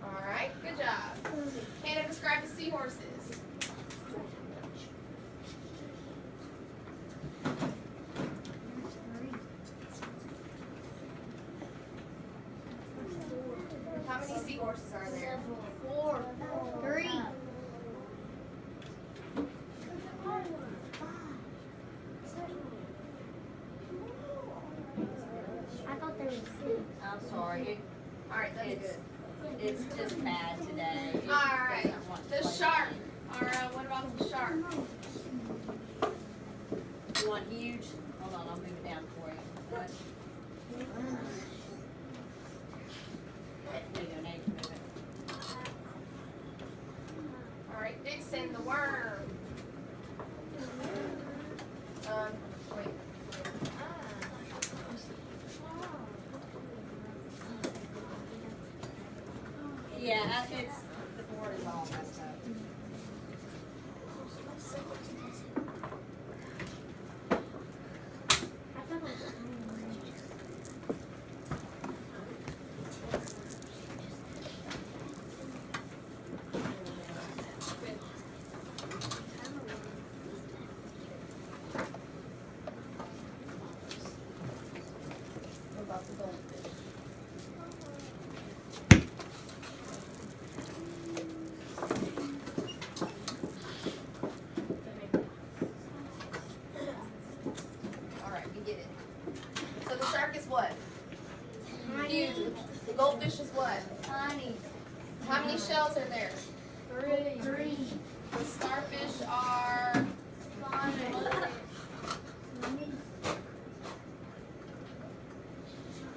All right, good job. Hannah, describe the seahorses. How many seahorses are there? 4, 3. I thought there was 6. I'm sorry. All right, that's good. It's just bad today. All right, the shark. All right, what about the shark? You want huge? Hold on, I'll move it down for you. What? There you go, now you can move it. All right, Dixon, the worm. Wait. Yeah, it's, the board is all messed up. What about the goldfish? All right, we get it. So the shark is what? Huge. The goldfish is what? Tiny. How many shells are there? 3. The starfish are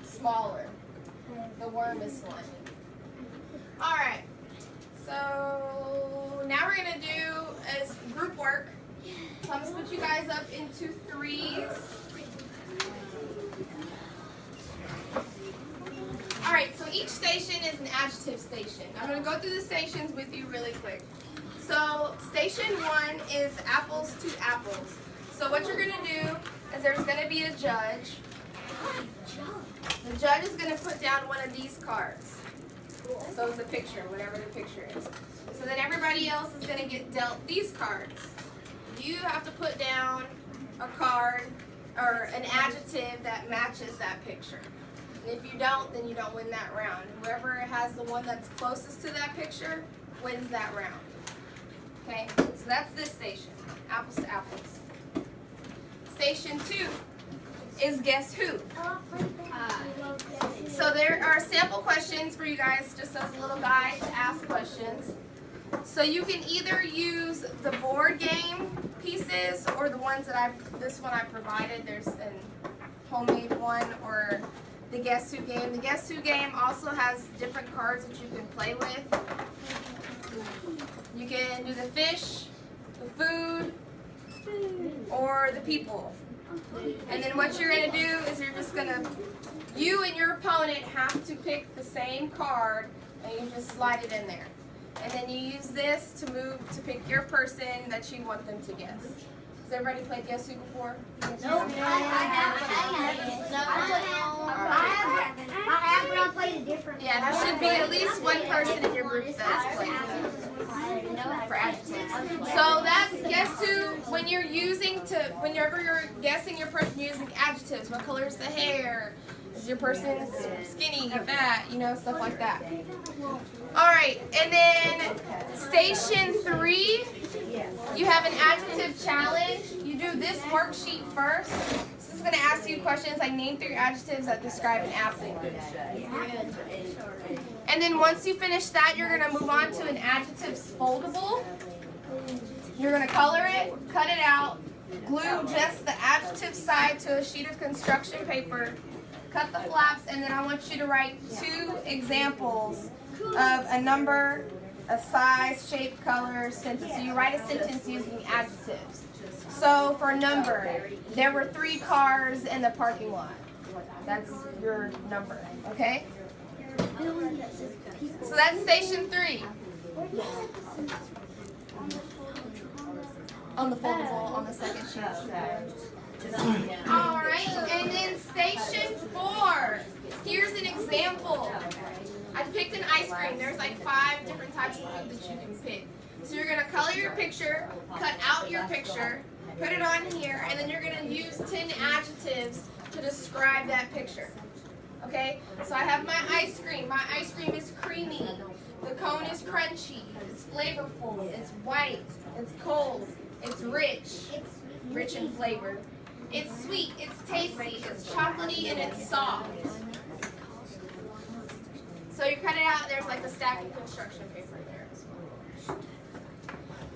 smaller. The worm is slimy. All right. So now we're gonna do is group work. So I'm gonna put you guys up into 3s. All right. So each station is an adjective station. I'm gonna go through the stations with you really quick. So station 1 is apples to apples. So what you're gonna do is there's gonna be a judge. The judge is gonna put down one of these cards. So the picture, whatever the picture is. So then everybody else is gonna get dealt these cards. You have to put down a card or an adjective that matches that picture. And if you don't, then you don't win that round. Whoever has the one that's closest to that picture wins that round. Okay, so that's this station, apples to apples. Station 2 is guess who. So there are sample questions for you guys, just as a little guide to ask questions. So you can either use the board game pieces or the ones that this one I provided. There's a homemade one or the guess who game. The guess who game also has different cards that you can play with. You can do the fish, the food, or the people. And then what you're going to do is you're just going to, you and your opponent have to pick the same card and you just slide it in there. And then you use this to move to pick your person that you want them to guess. Has everybody played Guess Who before? Nope. I have, but I played a different. Yeah, there should be at least one person in your group that's played for adjectives. So that's Guess Who when you're whenever you're guessing your person using adjectives. What color is the hair? Is your person skinny, fat, stuff like that. All right, and then station 3, you have an adjective challenge. You do this worksheet first. This is going to ask you questions like name 3 adjectives that describe an apple. And then once you finish that, you're going to move on to an adjectives foldable. You're going to color it, cut it out, glue just the adjective side to a sheet of construction paper, cut the flaps, and then I want you to write 2 examples of a number, a size, shape, color, sentence. So you write a sentence using adjectives. So for number, there were 3 cars in the parking lot. That's your number, okay? So that's station 3. On the foldable, on the second sheet. All right, and then station 4. Here's an example. I picked an ice cream. There's like 5 different types of food that you can pick. So you're gonna color your picture, cut out your picture, put it on here, and then you're gonna use 10 adjectives to describe that picture. Okay? So I have my ice cream. My ice cream is creamy. The cone is crunchy. It's flavorful. It's white. It's cold. It's rich in flavor. It's sweet. It's tasty. It's chocolatey and it's soft. So you cut it out. There's like a stack of construction paper there as well.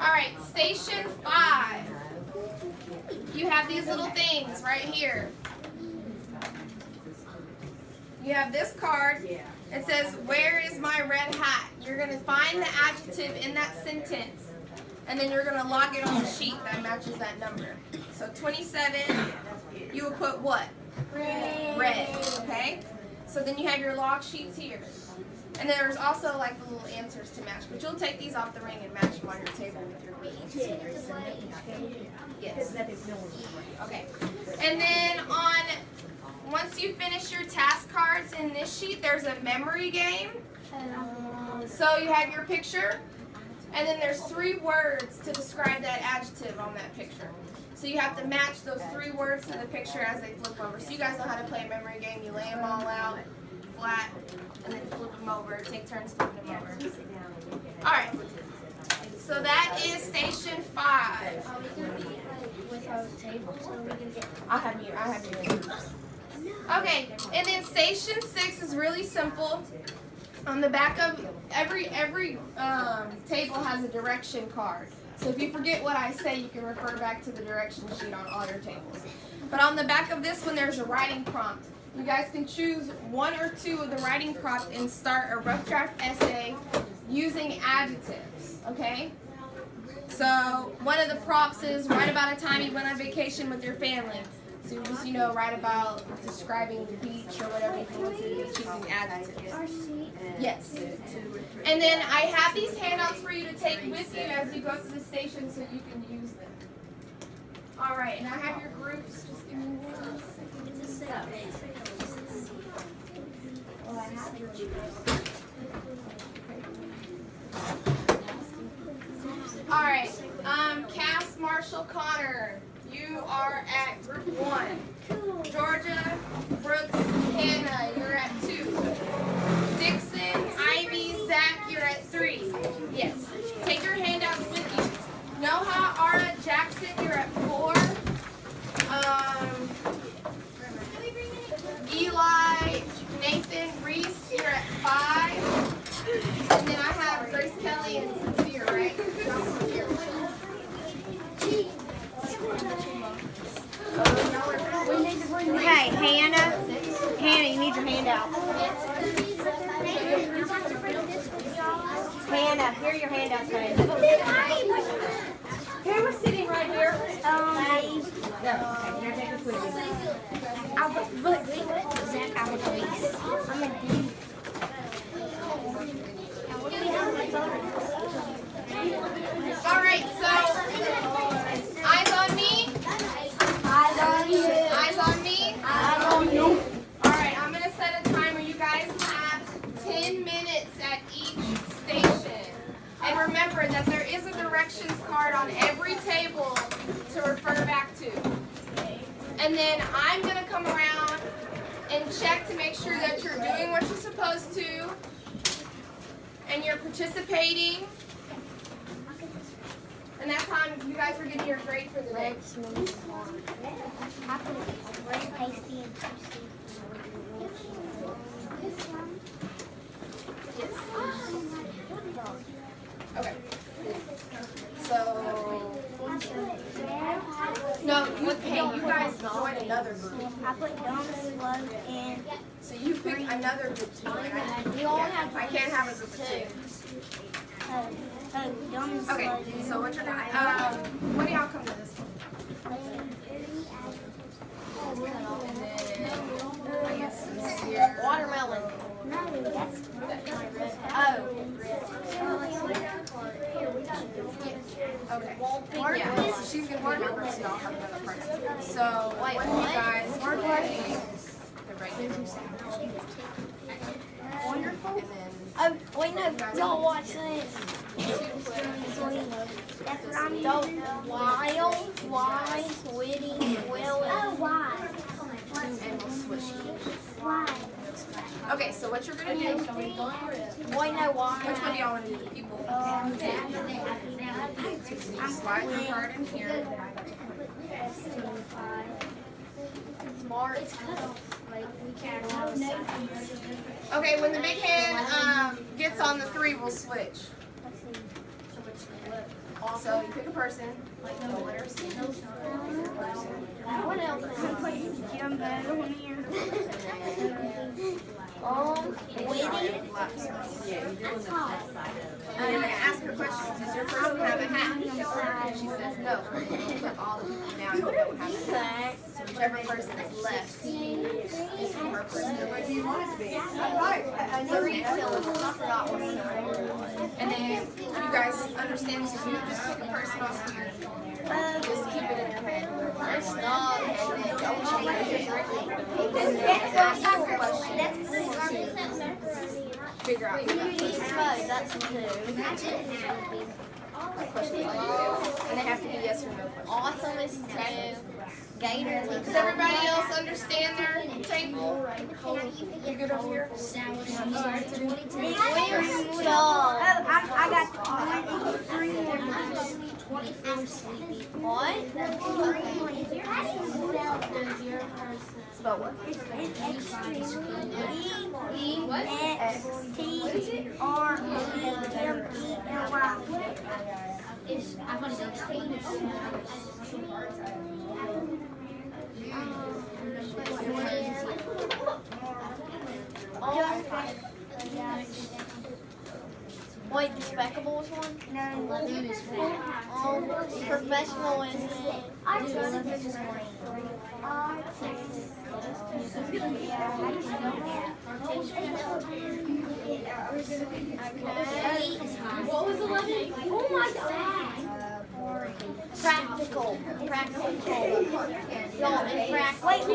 All right, station 5. You have these little things right here. You have this card. It says, "Where is my red hat?" You're going to find the adjective in that sentence, and then you're going to log it on the sheet that matches that number. So 27, you will put what? Red. Okay? So then you have your log sheets here. And there's also like the little answers to match, but you'll take these off the ring and match them on your table with your beads. Yes. Okay. And then once you finish your task cards in this sheet, there's a memory game. So you have your picture, and then there's 3 words to describe that adjective on that picture. So you have to match those 3 words to the picture as they flip over. So you guys know how to play a memory game. You lay them all out flat, and then flip them over. Take turns flipping them over. All right. So that is station 5. I'll have you. Okay, and then station 6 is really simple. On the back of every table has a direction card. So if you forget what I say, you can refer back to the direction sheet on all your tables. But on the back of this one, there's a writing prompt. You guys can choose 1 or 2 of the writing prompt and start a rough draft essay using adjectives, okay? So one of the prompts is write about a time you went on vacation with your family. So you just, write about describing the beach or whatever you want to do using adjectives. Yes. And then I have these handouts for you to take with you as you go to the station so you can use them. All right, and I have your groups. Just give me 1 second. Well, I have your All right, Cass, Marshall, Connor, you are at group 1. Georgia, Brooks, Hannah, you're at 2. Dixon, Ivy, Zach, you're at 3. Yes. Take your handouts with you. Noha, Ara, Jackson, you're at 4. Eli, Nathan, Reese, you're at 5. And then I have Grace Kelly and Sincere, right? Hey, Hannah, you need your handout. Hannah, here are your handouts, honey. Who was sitting right here? Okay, here, take this with you. Zach, I'm a D. All right, so eyes on me. Eyes on you. Eyes on me. Eyes on you. All right, I'm gonna set a timer. You guys have 10 minutes at each station. And remember that there is a directions card on every table to refer back to. And then I'm gonna come around and check to make sure that you're doing what you're supposed to and you're participating. And that's how you guys are getting your grade for the day. Tasty and juicy. Okay. So, no, you guys join another group. I put dumb, slug, and So you pick another group to join, right? we all Yeah, have I can't have a group of 2. dumb, Okay, slug, so what you're gonna, when do y'all come to this one? And then, I guess sincere. Watermelon. No, that's Okay. Yeah, she's gonna be number, so y'all have another part. So, when you guys are getting the regular wonderful, and then Oh, wait, no, y'all watch this. That's what I'm doing. Wild, witty, willing. Oh, why? And we'll switch. Why? Okay, so what you're gonna do? Wait, no, why? Which one do y'all want to do? The people. Slide your card in here. Smart. It's cut off. Like, we can't have Okay, when the big hand gets on the 3, we'll switch. So you pick a person. Like no letters. What else? Jumbo here. Witty. And you're gonna ask her questions. Does your person have a hat? She says no. Put all of them down. You don't have a hat. So whichever person is left is from her person. What do you want it to be? And then you guys understand this. You just pick a person off here. Just keep it in your head. First dog, and then don't change it. And then ask her questions. Figure out. That's two. And they have to be yes or no questions. Awesome is two. Gator. Does everybody else understand their table? You good over here? I got 24 sleepy. What? Spell what? I'm gonna go Wait, the Speckables one? No, professional is What was 11? Oh my God! Practical. Y'all, and practical. Wait, is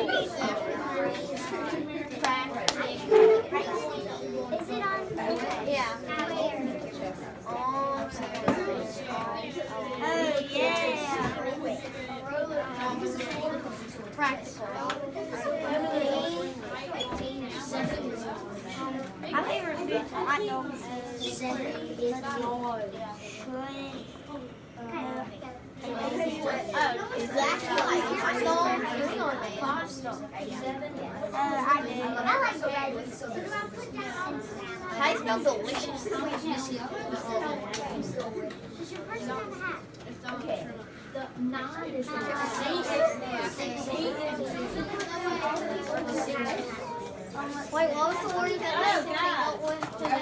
it on? Yeah. Oh, yeah. Practical. My favorite food hot dogs is exactly like hot dogs. I like those. They smell delicious. Okay. The 9 is Wait, what was the word that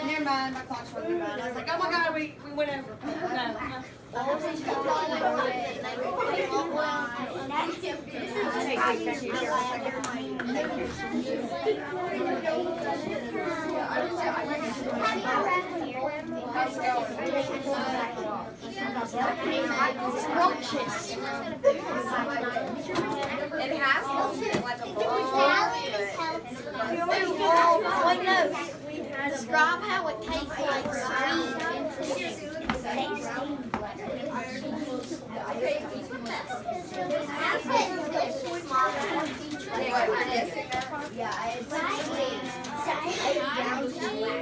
Never mind, my clock's running behind. I was like, oh my God, we went over. What was the It has like a ball. Wait, no. Describe how it tastes like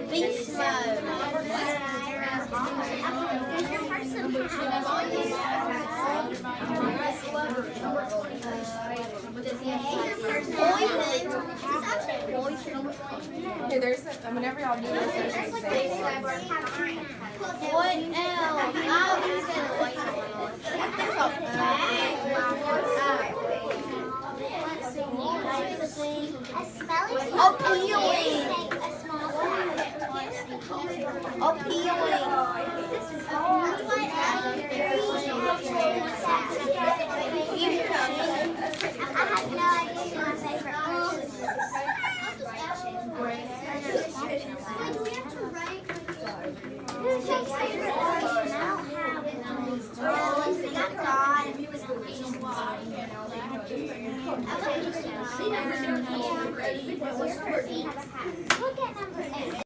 beast mode. Okay, there's whenever y'all do this, there's a say. What else? Look at number 8.